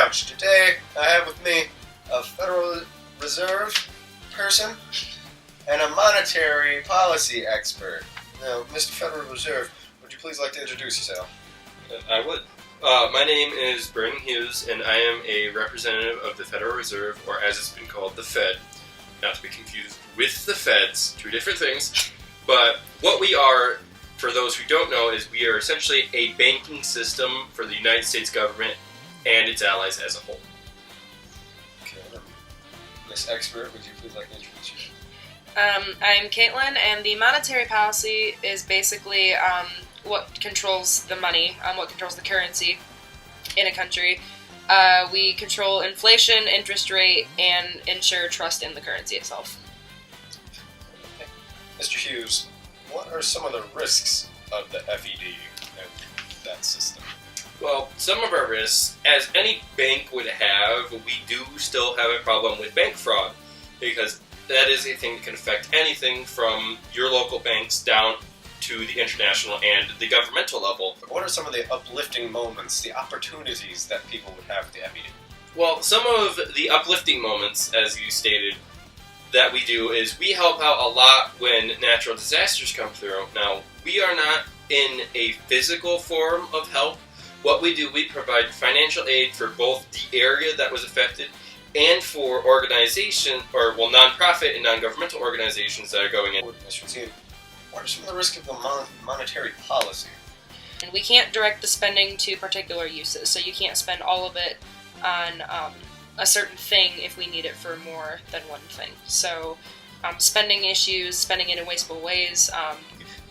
Couch. Today, I have with me a Federal Reserve person and a monetary policy expert. Now, Mr. Federal Reserve, would you please like to introduce yourself? I would. My name is Brennan Hughes, and I am a representative of the Federal Reserve, or as it's been called, the Fed. Not to be confused with the Feds, two different things. But what we are, for those who don't know, is we are essentially a banking system for the United States government and its allies as a whole. Okay, Miss Expert, would you please like to introduce yourself? I'm Caitlin, and the monetary policy is basically what controls the money, what controls the currency in a country. We control inflation, interest rate, and ensure trust in the currency itself. Okay. Mr. Hughes, what are some of the risks of the FED and that system? Well, some of our risks, as any bank would have, we do still have a problem with bank fraud, because that is a thing that can affect anything from your local banks down to the international and the governmental level. What are some of the uplifting moments, the opportunities that people would have with the FED? Well, some of the uplifting moments, as you stated, that we do is we help out a lot when natural disasters come through. Now, we are not in a physical form of help. What we do, we provide financial aid for both the area that was affected and for organization, nonprofit and non-governmental organizations that are going in. Mr. Zine, what are some of the risks of the monetary policy? And we can't direct the spending to particular uses, so you can't spend all of it on a certain thing if we need it for more than one thing. So spending issues, spending it in wasteful ways.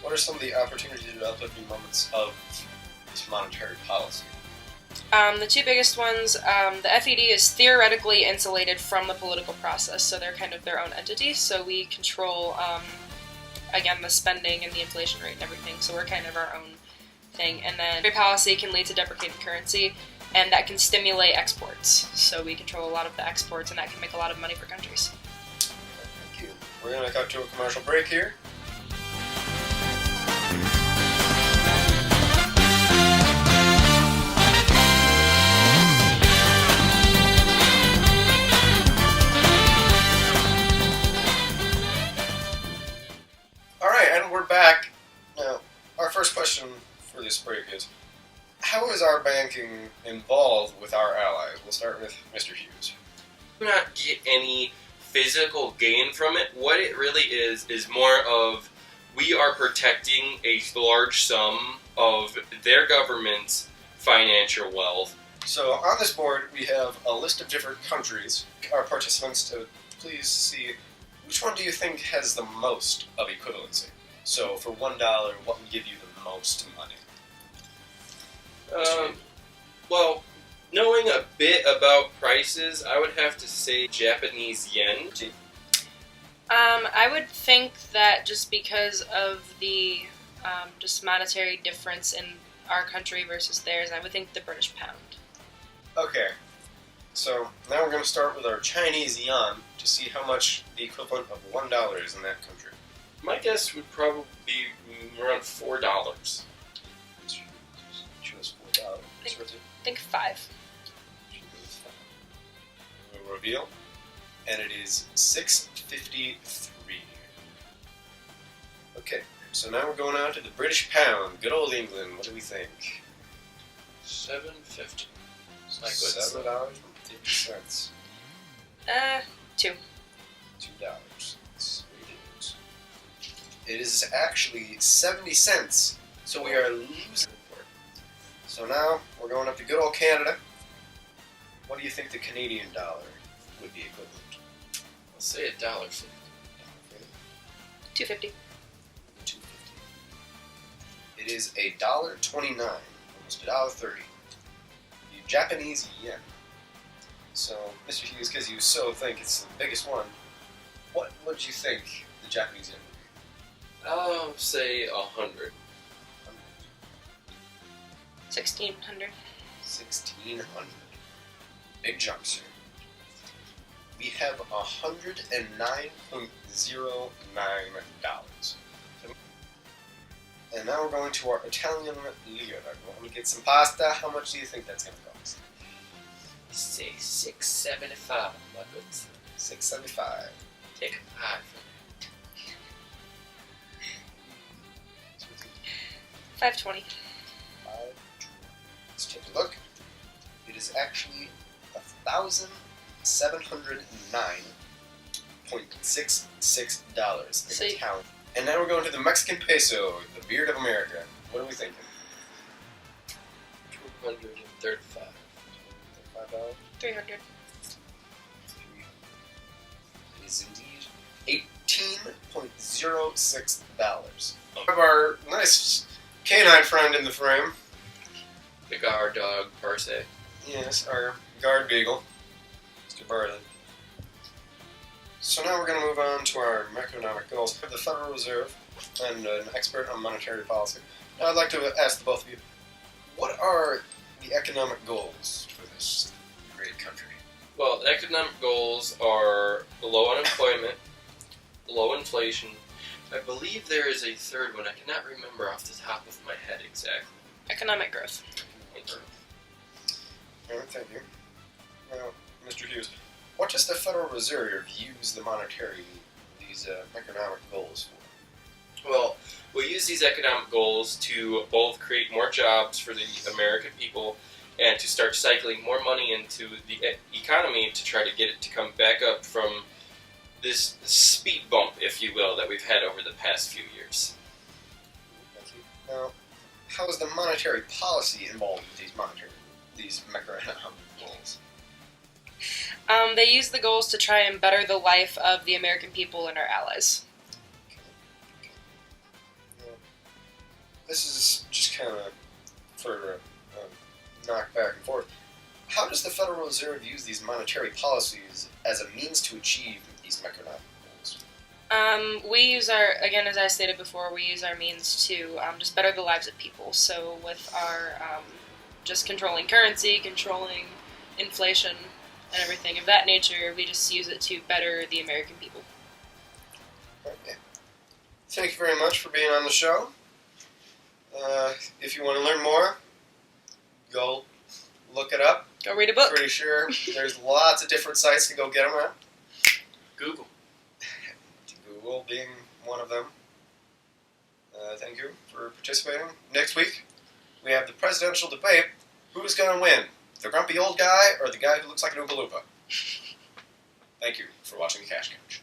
What are some of the opportunities and uplifting moments of this monetary policy? The two biggest ones, the FED is theoretically insulated from the political process, so they're kind of their own entity, so we control, again, the spending and the inflation rate and everything, so we're kind of our own thing. And then monetary policy can lead to deprecating currency, and that can stimulate exports, so we control a lot of the exports, and that can make a lot of money for countries. Thank you. We're going to cut to a commercial break here. We're back. Now, our first question for this break is, how is our banking involved with our allies? We'll start with Mr. Hughes. Do not get any physical gain from it. What it really is more of we are protecting a large sum of their government's financial wealth. So on this board, we have a list of different countries. Our participants to please see which one do you think has the most of equivalency? So for $1, what would give you the most money? Well, knowing a bit about prices, I would have to say Japanese yen. I would think that just because of the just monetary difference in our country versus theirs, I would think the British pound. Okay, so now we're going to start with our Chinese yuan to see how much the equivalent of $1 is in that country. My guess would probably be around $4. Choose $4. I think 5. We'll reveal, and it is $6.53. Okay, so now we're going on to the British pound. Good old England. What do we think? $7.50. $7.50. 2. $2. It is actually 70 cents, so we are losing. So now we're going up to good old Canada. What do you think the Canadian dollar would be equivalent to? I'll say $1.50. $2.50. $2.50. It is $1.29, almost $1.30. The Japanese yen. So, Mr. Hughes, because you so think it's the biggest one, what would you think the Japanese yen would be? I'll say 100. 1,600. 1,600. Big jump, sir. We have $109.09. And now we're going to our Italian lira. We're going to get some pasta. How much do you think that's going to cost? Say 675, my good son. 675. Take a pie for 520. Let's take a look. It is actually $1,709.66 So in you- Italian. And now we're going to the Mexican peso, the beard of America. What are we thinking? 235. $5? 300. It is indeed $18.06. We have our nice canine friend in the frame. The guard dog, Parse. Yes, our guard beagle, Mr. Barley. So now we're going to move on to our macroeconomic goals. We have the Federal Reserve and an expert on monetary policy. Now I'd like to ask the both of you, what are the economic goals for this great country? Well, the economic goals are low unemployment, low inflation. I believe there is a third one. I cannot remember off the top of my head exactly. Economic growth. All right, thank you. Now, Mr. Hughes, what does the Federal Reserve use these economic goals for? Well, we use these economic goals to both create more jobs for the American people and to start cycling more money into the economy to try to get it to come back up from this speed bump, if you will, that we've had over the past few years. Thank you. Now, how is the monetary policy involved with these macroeconomic goals? They use the goals to try and better the life of the American people and our allies. This is just kind of for knock back and forth. How does the Federal Reserve use these monetary policies as a means to achieve these macroeconomic goals? We use again, as I stated before, we use our means to just better the lives of people. So with our just controlling currency, controlling inflation, and everything of that nature, we just use it to better the American people. Okay. Thank you very much for being on the show. If you want to learn more, go look it up. Go read a book. Pretty sure there's lots of different sites to go get them at. Google. Google being one of them. Thank you for participating. Next week, we have the presidential debate. Who's going to win? The grumpy old guy or the guy who looks like an Oompa Loompa? Thank you for watching the Cash Couch.